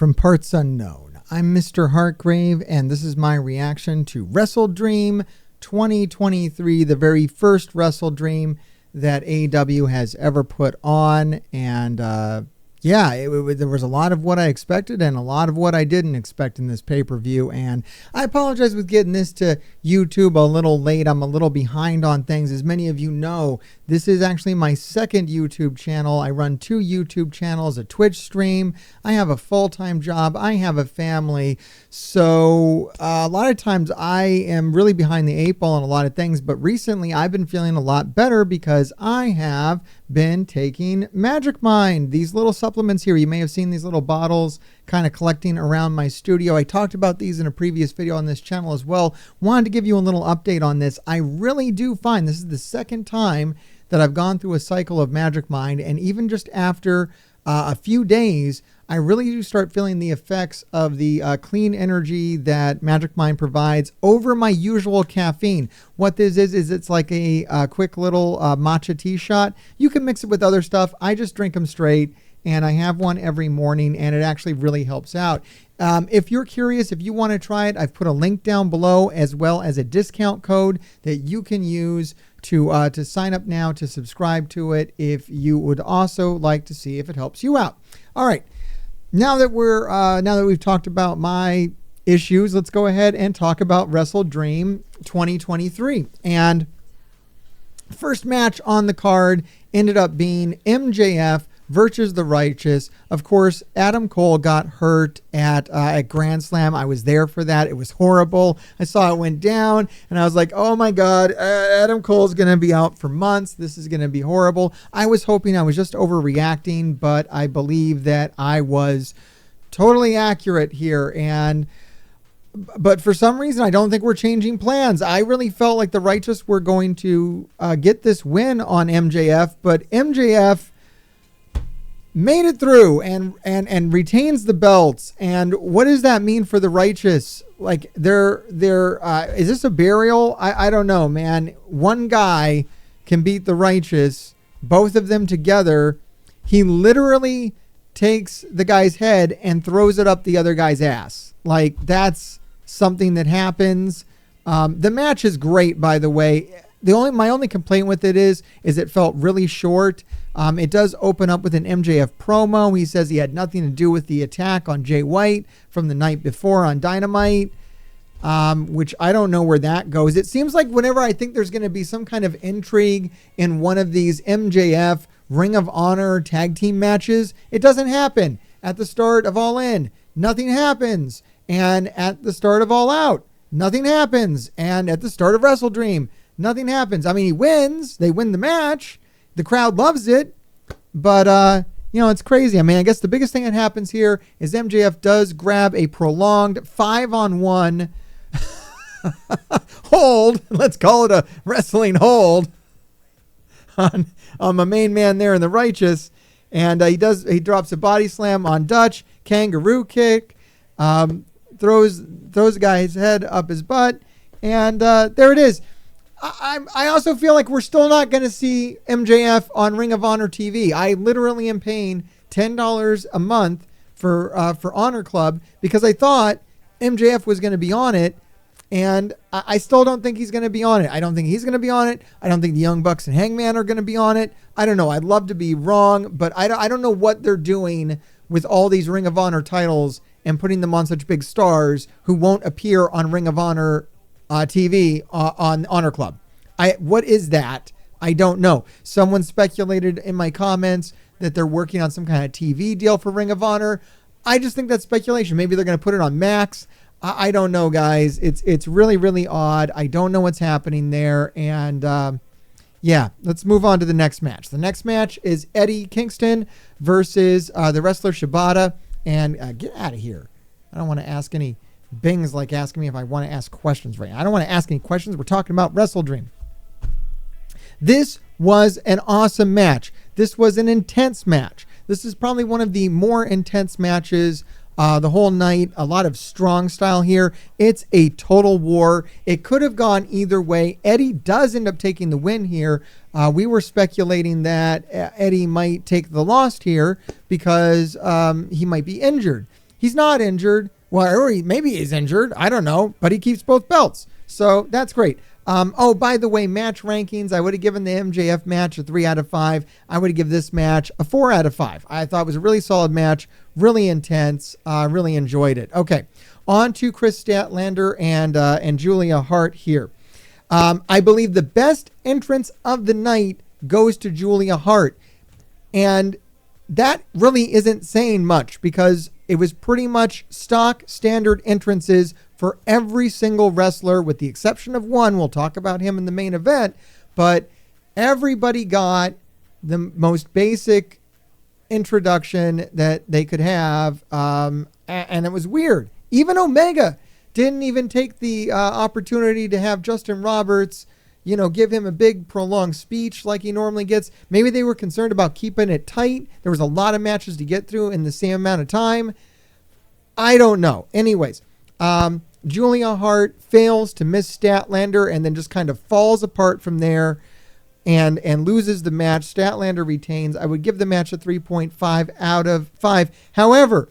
From parts unknown, I'm MrHartgrave, and this is my reaction to Wrestledream 2023, the very first Wrestledream that AEW has ever put on. And there was a lot of what I expected and a lot of what I didn't expect in this pay-per-view. And I apologize with getting this to YouTube a little late. I'm a little behind on things. As many of you know, this is actually my second YouTube channel. I run 2 YouTube channels, a Twitch stream. I have a full-time job. I have a family. So a lot of times I am really behind the 8 ball on a lot of things. But recently I've been feeling a lot better because I have been taking Magic Mind. These little supplements here, you may have seen these little bottles kind of collecting around my studio. I talked about these in a previous video on this channel as well. Wanted to give you a little update on this. I really do find this is the second time that I've gone through a cycle of Magic Mind, and even just after a few days, I really do start feeling the effects of the clean energy that Magic Mind provides over my usual caffeine. What this is it's like a quick little matcha tea shot. You can mix it with other stuff. I just drink them straight, and I have one every morning, and it actually really helps out. If you're curious, if you want to try it, I've put a link down below as well as a discount code that you can use to sign up now to subscribe to it if you would also like to see if it helps you out. All right. Now that we've talked about my issues, let's go ahead and talk about Wrestledream 2023. And first match on the card ended up being MJF versus The Righteous. Of course, Adam Cole got hurt at Grand Slam. I was there for that. It was horrible. I saw it went down, and I was like, oh my God, Adam Cole's going to be out for months. This is going to be horrible. I was hoping I was just overreacting, but I believe that I was totally accurate here. But for some reason, I don't think we're changing plans. I really felt like The Righteous were going to get this win on MJF, but MJF made it through and retains the belts. And what does that mean for The Righteous? Like, is this a burial? I don't know, man. One guy can beat The Righteous, both of them together. He literally takes the guy's head and throws it up the other guy's ass. Like, that's something that happens. The match is great, by the way. My only complaint with it is it felt really short. It does open up with an MJF promo. He says he had nothing to do with the attack on Jay White from the night before on Dynamite, which I don't know where that goes. It seems like whenever I think there's going to be some kind of intrigue in one of these MJF Ring of Honor tag team matches, it doesn't happen. At the start of All In, nothing happens. And at the start of All Out, nothing happens. And at the start of Wrestledream, nothing happens. I mean, he wins. They win the match. The crowd loves it. But, it's crazy. I mean, I guess the biggest thing that happens here is MJF does grab a prolonged 5-on-1 hold. Let's call it a wrestling hold on my main man there in The Righteous. And he drops a body slam on Dutch, kangaroo kick, throws the guy's head up his butt. And there it is. I also feel like we're still not going to see MJF on Ring of Honor TV. I literally am paying $10 a month for Honor Club because I thought MJF was going to be on it, and I still don't think he's going to be on it. I don't think he's going to be on it. I don't think the Young Bucks and Hangman are going to be on it. I don't know. I'd love to be wrong, but I don't know what they're doing with all these Ring of Honor titles and putting them on such big stars who won't appear on Ring of Honor TV on Honor Club. What is that? I don't know. Someone speculated in my comments that they're working on some kind of TV deal for Ring of Honor. I just think that's speculation. Maybe they're going to put it on Max. I don't know, guys. It's really, really odd. I don't know what's happening there. And let's move on to the next match. The next match is Eddie Kingston versus the wrestler Shibata. And get out of here. I don't want to ask any Bing's like asking me if I want to ask questions right now. I don't want to ask any questions. We're talking about Wrestledream. This was an awesome match. This was an intense match. This is probably one of the more intense matches the whole night. A lot of strong style here. It's a total war. It could have gone either way. Eddie does end up taking the win here. We were speculating that Eddie might take the loss here because he might be injured. He's not injured. Well, or maybe he's injured. I don't know. But he keeps both belts. So that's great. Oh, by the way, match rankings. I would have given the MJF match a 3 out of 5. I would have given this match a 4 out of 5. I thought it was a really solid match. Really intense. Really enjoyed it. Okay. On to Chris Statlander and Julia Hart here. I believe the best entrance of the night goes to Julia Hart. And that really isn't saying much because it was pretty much stock standard entrances for every single wrestler with the exception of one. We'll talk about him in the main event, but everybody got the most basic introduction that they could have. And it was weird. Even Omega didn't even take the opportunity to have Justin Roberts, give him a big prolonged speech like he normally gets. Maybe they were concerned about keeping it tight. There was a lot of matches to get through in the same amount of time. I don't know. Anyways, Julia Hart fails to miss Statlander and then just kind of falls apart from there and loses the match. Statlander retains. I would give the match a 3.5 out of 5. However,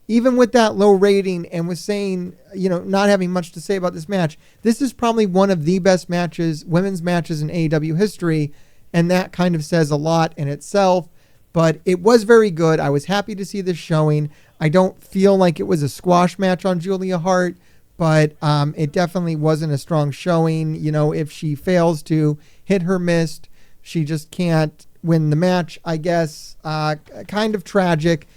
even with that low rating and with saying, not having much to say about this match, this is probably one of the best women's matches in AEW history. And that kind of says a lot in itself, but it was very good. I was happy to see this showing. I don't feel like it was a squash match on Julia Hart, but it definitely wasn't a strong showing. If she fails to hit her mist, she just can't win the match, I guess. Kind of tragic.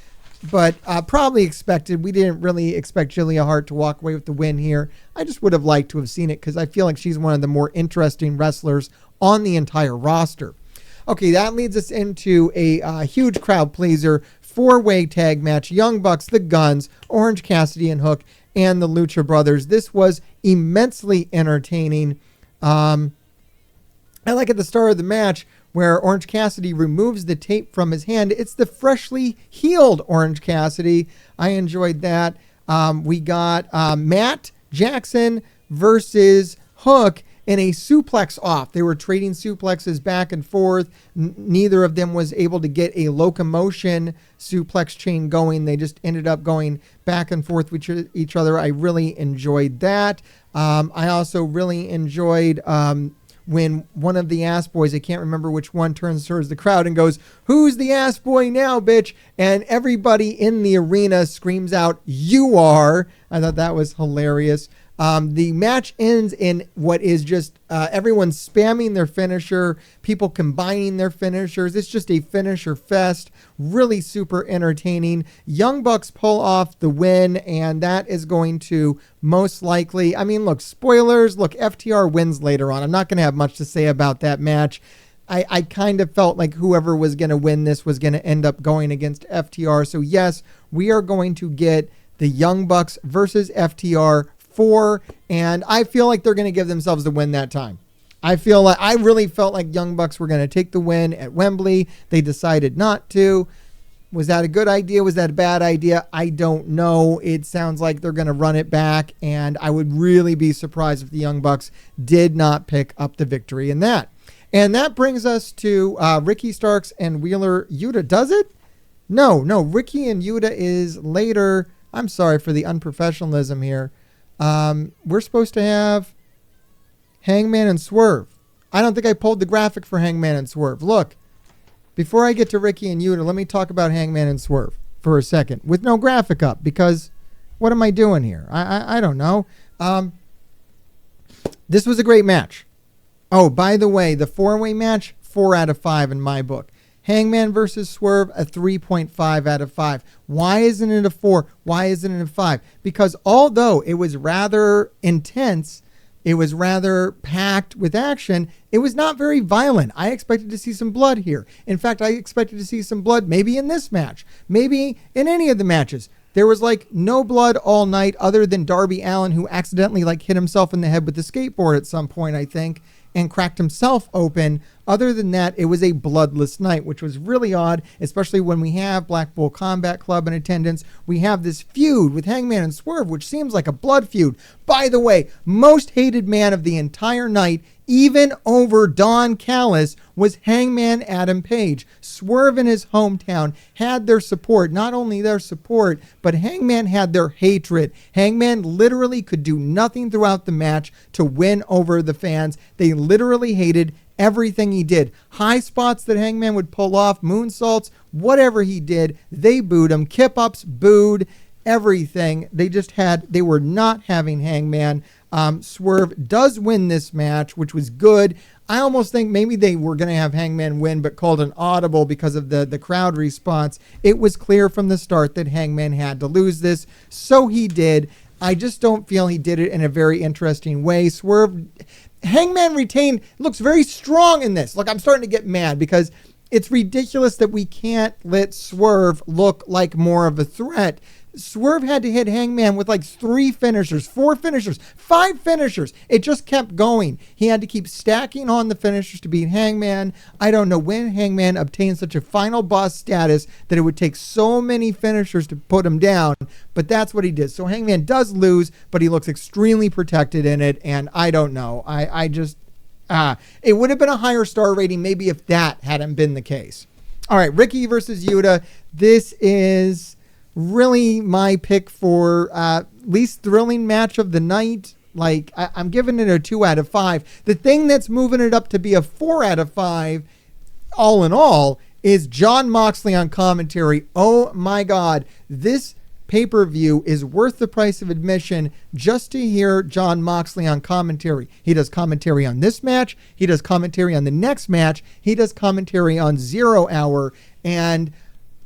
But probably expected. We didn't really expect Julia Hart to walk away with the win here. I just would have liked to have seen it because I feel like she's one of the more interesting wrestlers on the entire roster. Okay, that leads us into a huge crowd pleaser, 4-way tag match. Young Bucks, the Guns, Orange Cassidy and Hook, and the Lucha Brothers. This was immensely entertaining. I like at the start of the match where Orange Cassidy removes the tape from his hand. It's the freshly healed Orange Cassidy. I enjoyed that. We got Matt Jackson versus Hook in a suplex off. They were trading suplexes back and forth. Neither of them was able to get a locomotion suplex chain going. They just ended up going back and forth with each other. I really enjoyed that. I also really enjoyed when one of the ass boys, I can't remember which one, turns towards the crowd and goes, "Who's the ass boy now, bitch?" And everybody in the arena screams out, "You are." I thought that was hilarious. The match ends in what is just everyone spamming their finisher, people combining their finishers. It's just a finisher fest. Really super entertaining. Young Bucks pull off the win, and that is going to most likely, look, spoilers, look, FTR wins later on. I'm not going to have much to say about that match. I kind of felt like whoever was going to win this was going to end up going against FTR. So yes, we are going to get the Young Bucks versus FTR 4, and I feel like they're going to give themselves the win that time. I really felt like Young Bucks were going to take the win at Wembley. They decided not to. Was that a good idea? Was that a bad idea? I don't know. It sounds like they're going to run it back, and I would really be surprised if the Young Bucks did not pick up the victory in that. And that brings us to Ricky Starks and Wheeler Yuta. Does it? No. Ricky and Yuta is later. I'm sorry for the unprofessionalism here. We're supposed to have Hangman and Swerve. I don't think I pulled the graphic for Hangman and Swerve. Look, before I get to Ricky and Yuta, let me talk about Hangman and Swerve for a second with no graphic up, because what am I doing here? I don't know. This was a great match. Oh, by the way, the 4-way match, 4 out of 5 in my book. Hangman versus Swerve, a 3.5 out of 5. Why isn't it a 4? Why isn't it a 5? Because although it was rather intense, it was rather packed with action, it was not very violent. I expected to see some blood here. In fact, I expected to see some blood maybe in this match, maybe in any of the matches. There was no blood all night other than Darby Allin, who accidentally hit himself in the head with the skateboard at some point, I think, and cracked himself open. Other than that, it was a bloodless night, which was really odd, especially when we have Black Bull Combat Club in attendance. We have this feud with Hangman and Swerve, which seems like a blood feud. By the way, most hated man of the entire night even over Don Callis, was Hangman Adam Page. Swerve in his hometown had their support, not only their support, but Hangman had their hatred. Hangman literally could do nothing throughout the match to win over the fans. They literally hated everything he did. High spots that Hangman would pull off, moonsaults, whatever he did, they booed him. Kip-ups, booed, everything. They were not having Hangman. Swerve does win this match, which was good. I almost think maybe they were going to have Hangman win, but called an audible because of the crowd response. It was clear from the start that Hangman had to lose this, so he did. I just don't feel he did it in a very interesting way. Hangman retained, looks very strong in this. Look, I'm starting to get mad because it's ridiculous that we can't let Swerve look like more of a threat. Swerve had to hit Hangman with like 3 finishers, 4 finishers, 5 finishers. It just kept going. He had to keep stacking on the finishers to beat Hangman. I don't know when Hangman obtained such a final boss status that it would take so many finishers to put him down, but that's what he did. So Hangman does lose, but he looks extremely protected in it, and I don't know. It would have been a higher star rating maybe if that hadn't been the case. All right, Ricky versus Yuta. This is really my pick for least thrilling match of the night. Like, I'm giving it a 2 out of 5. The thing that's moving it up to be a 4 out of 5, all in all, is Jon Moxley on commentary. Oh my God, this pay-per-view is worth the price of admission just to hear Jon Moxley on commentary. He does commentary on this match. He does commentary on the next match. He does commentary on 0 Hour. And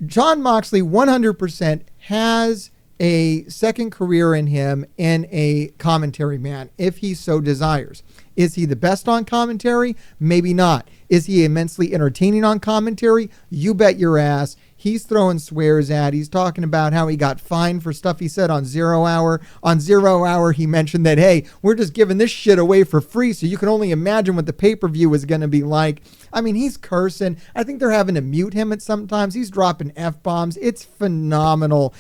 Jon Moxley 100% has a second career in him in a commentary man, if he so desires. Is he the best on commentary? Maybe not. Is he immensely entertaining on commentary? You bet your ass. He's throwing swears at. He's talking about how he got fined for stuff he said on 0 Hour. On 0 Hour, he mentioned that, hey, we're just giving this shit away for free, so you can only imagine what the pay-per-view is going to be like. I mean, he's cursing. I think they're having to mute him at sometimes. He's dropping F-bombs. It's phenomenal.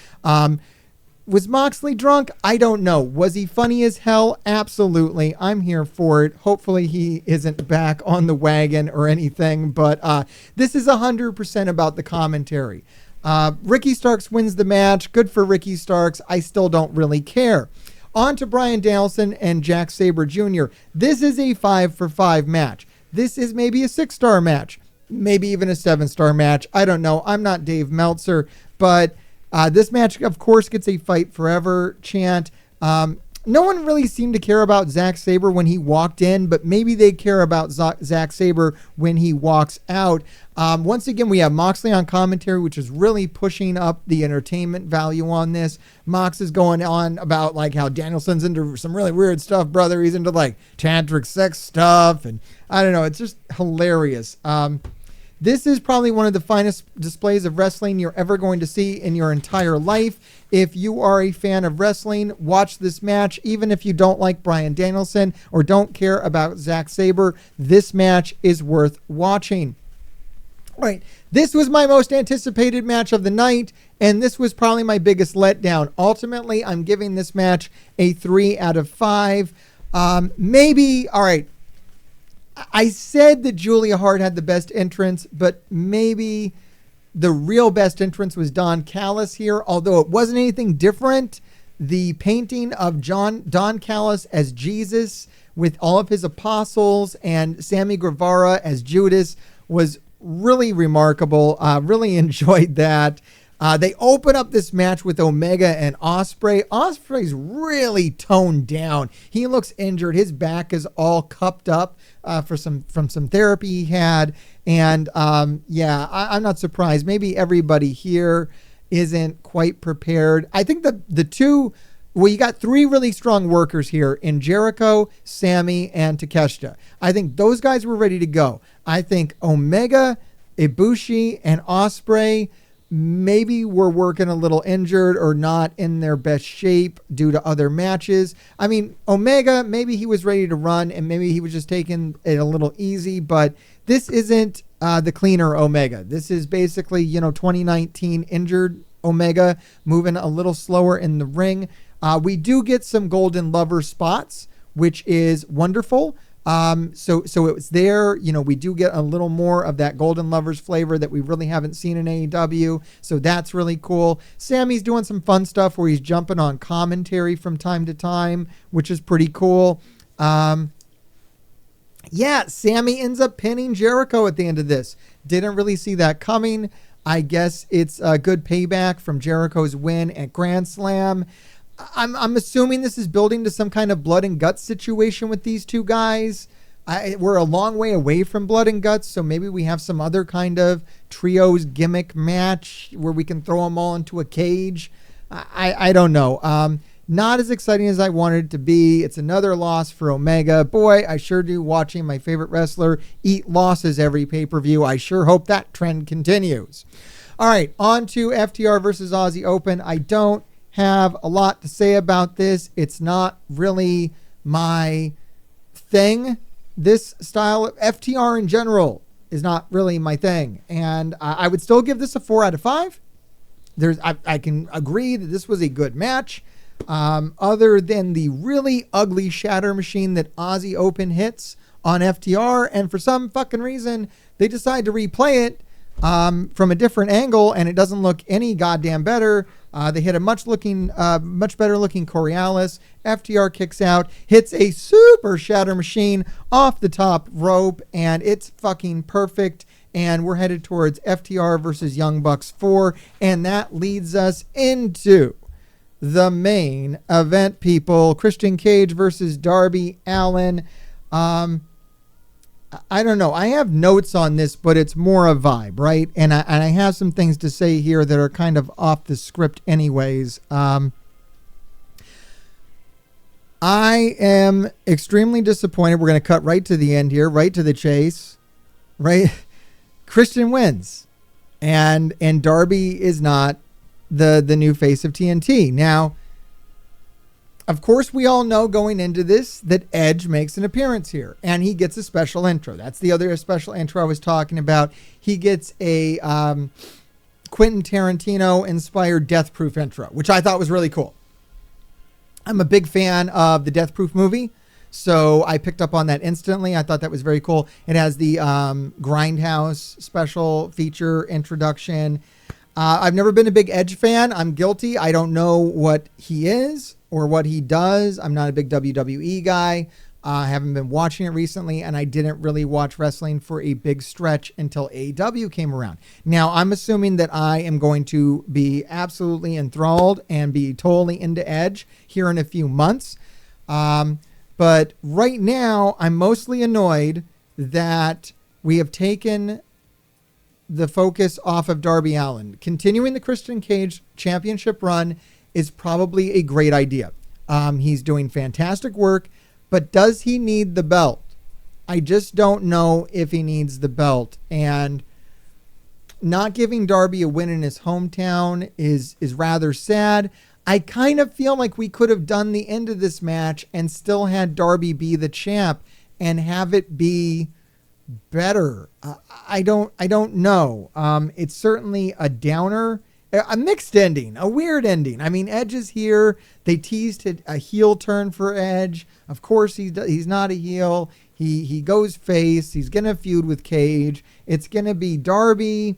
Was Moxley drunk? I don't know. Was he funny as hell? Absolutely. I'm here for it. Hopefully he isn't back on the wagon or anything, but this is 100% about the commentary. Ricky Starks wins the match. Good for Ricky Starks. I still don't really care. On to Bryan Danielson and Jack Sabre Jr. This is a 5 for 5 match. This is maybe a 6-star match. Maybe even a 7-star match. I don't know. I'm not Dave Meltzer, but this match, of course, gets a fight forever chant. No one really seemed to care about Zack Sabre when he walked in, but maybe they care about Zack Sabre when he walks out. Once again, we have Moxley on commentary, which is really pushing up the entertainment value on this. Mox is going on about like how Danielson's into some really weird stuff, brother. He's into like tantric sex stuff, and I don't know. It's just hilarious. This is probably one of the finest displays of wrestling you're ever going to see in your entire life. If you are a fan of wrestling, watch this match. Even if you don't like Bryan Danielson or don't care about Zack Sabre, this match is worth watching. All right, this was my most anticipated match of the night, and this was probably my biggest letdown. Ultimately, I'm giving this match a 3 out of 5. Maybe, all right, I said that Julia Hart had the best entrance, but maybe the real best entrance was Don Callis here, although it wasn't anything different. The painting of Don Callis as Jesus with all of his apostles and Sammy Guevara as Judas was really remarkable. Really enjoyed that. They open up this match with Omega and Ospreay. Ospreay's really toned down. He looks injured. His back is all cupped up from some therapy he had. And I'm not surprised. Maybe everybody here isn't quite prepared. I think you got 3 really strong workers here in Jericho, Sammy, and Takeshita. I think those guys were ready to go. I think Omega, Ibushi, and Ospreay maybe were working a little injured or not in their best shape due to other matches. I mean, Omega, maybe he was ready to run and maybe he was just taking it a little easy, but this isn't the cleaner Omega. This is basically, 2019 injured Omega moving a little slower in the ring. We do get some Golden Lover spots, which is wonderful. So it was there. You know, we do get a little more of that Golden Lovers flavor that we really haven't seen in AEW. So that's really cool. Sammy's doing some fun stuff where he's jumping on commentary from time to time, which is pretty cool. Yeah, Sammy ends up pinning Jericho at the end of this. Didn't really see that coming. I guess it's a good payback from Jericho's win at Grand Slam. I'm assuming this is building to some kind of blood and guts situation with these two guys. We're a long way away from blood and guts, so maybe we have some other kind of trios gimmick match where we can throw them all into a cage. I don't know. Not as exciting as I wanted it to be. It's another loss for Omega. Boy, I sure do watching my favorite wrestler eat losses every pay-per-view. I sure hope that trend continues. All right, on to FTR versus Aussie Open. I don't have a lot to say about this. It's not really my thing. This style of FTR in general is not really my thing. And I would still give this a 4 out of 5. I can agree that this was a good match. Other than the really ugly shatter machine that Aussie Open hits on FTR. And for some fucking reason, they decide to replay it from a different angle, and it doesn't look any goddamn better. They hit a much better looking Coriolis. FTR kicks out, hits a super shatter machine off the top rope, and it's fucking perfect. And we're headed towards FTR versus Young Bucks 4, and that leads us into the main event, people. Christian Cage versus Darby Allin. I don't know. I have notes on this, but it's more a vibe, right? And I have some things to say here that are kind of off the script anyways. I am extremely disappointed. We're going to cut right to the end here, right to the chase, right? Christian wins, and Darby is not the new face of TNT. Now, of course, we all know going into this that Edge makes an appearance here, and he gets a special intro. That's the other special intro I was talking about. He gets a Quentin Tarantino-inspired Death Proof intro, which I thought was really cool. I'm a big fan of the Death Proof movie, so I picked up on that instantly. I thought that was very cool. It has the Grindhouse special feature introduction. I've never been a big Edge fan. I'm guilty. I don't know what he is or what he does. I'm not a big WWE guy. I haven't been watching it recently, and I didn't really watch wrestling for a big stretch until AEW came around. Now, I'm assuming that I am going to be absolutely enthralled and be totally into Edge here in a few months. But right now, I'm mostly annoyed that we have taken the focus off of Darby Allin. Continuing the Christian Cage championship run is probably a great idea. He's doing fantastic work, but does he need the belt? I just don't know if he needs the belt. And not giving Darby a win in his hometown is rather sad. I kind of feel like we could have done the end of this match and still had Darby be the champ and have it be better. I don't know. It's certainly a downer, a mixed ending, a weird ending. I mean, Edge is here. They teased a heel turn for Edge. Of course, he's not a heel. He goes face. He's gonna feud with Cage. It's gonna be Darby,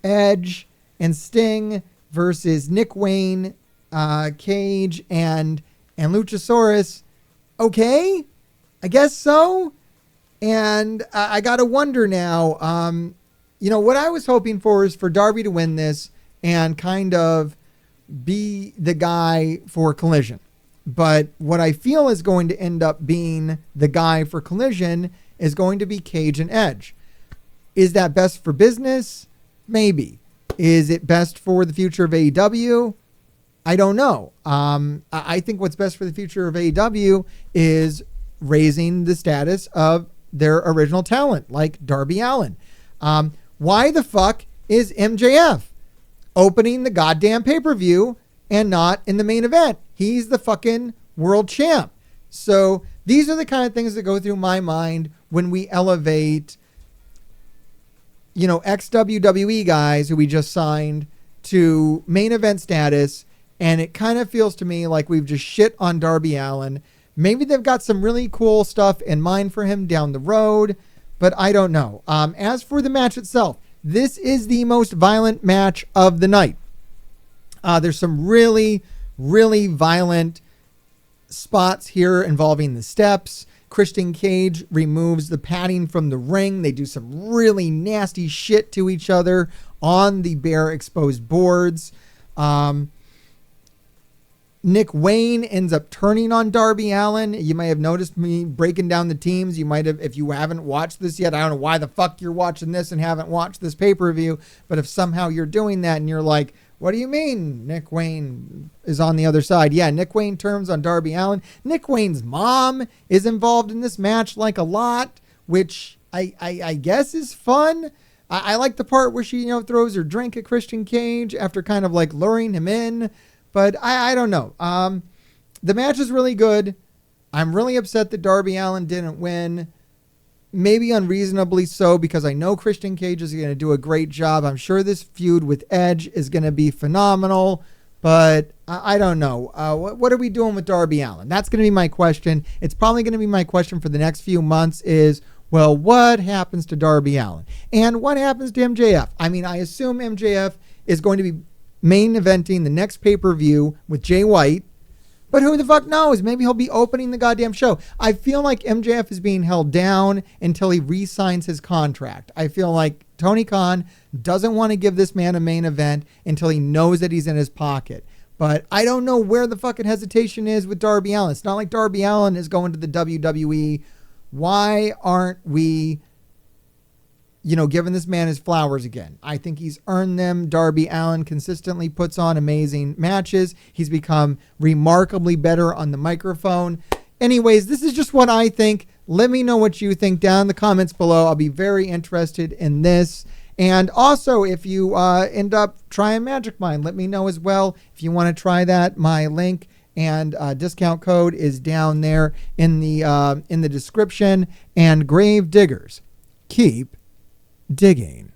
Edge, and Sting versus Nick Wayne, Cage, and Luchasaurus. Okay, I guess so. And I got to wonder now, what I was hoping for is for Darby to win this and kind of be the guy for Collision. But what I feel is going to end up being the guy for Collision is going to be Cage and Edge. Is that best for business? Maybe. Is it best for the future of AEW? I don't know. I think what's best for the future of AEW is raising the status of their original talent, like Darby Allin. Why the fuck is MJF opening the goddamn pay-per-view and not in the main event? He's the fucking world champ. So these are the kind of things that go through my mind when we elevate, ex-WWE guys who we just signed to main event status. And it kind of feels to me like we've just shit on Darby Allin. maybe they've got some really cool stuff in mind for him down the road, but I don't know. As for the match itself, this is the most violent match of the night. There's some really, really violent spots here involving the steps. Christian Cage removes the padding from the ring. They do some really nasty shit to each other on the bare exposed boards. Nick Wayne ends up turning on Darby Allin. You may have noticed me breaking down the teams. You might have, if you haven't watched this yet. I don't know why the fuck you're watching this and haven't watched this pay-per-view, but if somehow you're doing that and you're like, what do you mean Nick Wayne is on the other side? Yeah, Nick Wayne turns on Darby Allin. Nick Wayne's mom is involved in this match like a lot, which I guess is fun. I like the part where she, throws her drink at Christian Cage after kind of like luring him in. But I don't know. The match is really good. I'm really upset that Darby Allin didn't win. Maybe unreasonably so, because I know Christian Cage is going to do a great job. I'm sure this feud with Edge is going to be phenomenal, but I don't know. What are we doing with Darby Allin? That's going to be my question. It's probably going to be my question for the next few months is, well, what happens to Darby Allin? And what happens to MJF? I mean, I assume MJF is going to be main eventing the next pay-per-view with Jay White. But who the fuck knows? Maybe he'll be opening the goddamn show. I feel like MJF is being held down until he re-signs his contract. I feel like Tony Khan doesn't want to give this man a main event until he knows that he's in his pocket. But I don't know where the fucking hesitation is with Darby Allin. It's not like Darby Allin is going to the WWE. Why aren't we, giving this man his flowers again? I think he's earned them. Darby Allin consistently puts on amazing matches. He's become remarkably better on the microphone. Anyways, this is just what I think. Let me know what you think down in the comments below. I'll be very interested in this. And also, if you end up trying Magic Mind, let me know as well. If you want to try that, my link and discount code is down there in the description. And grave diggers, keep digging.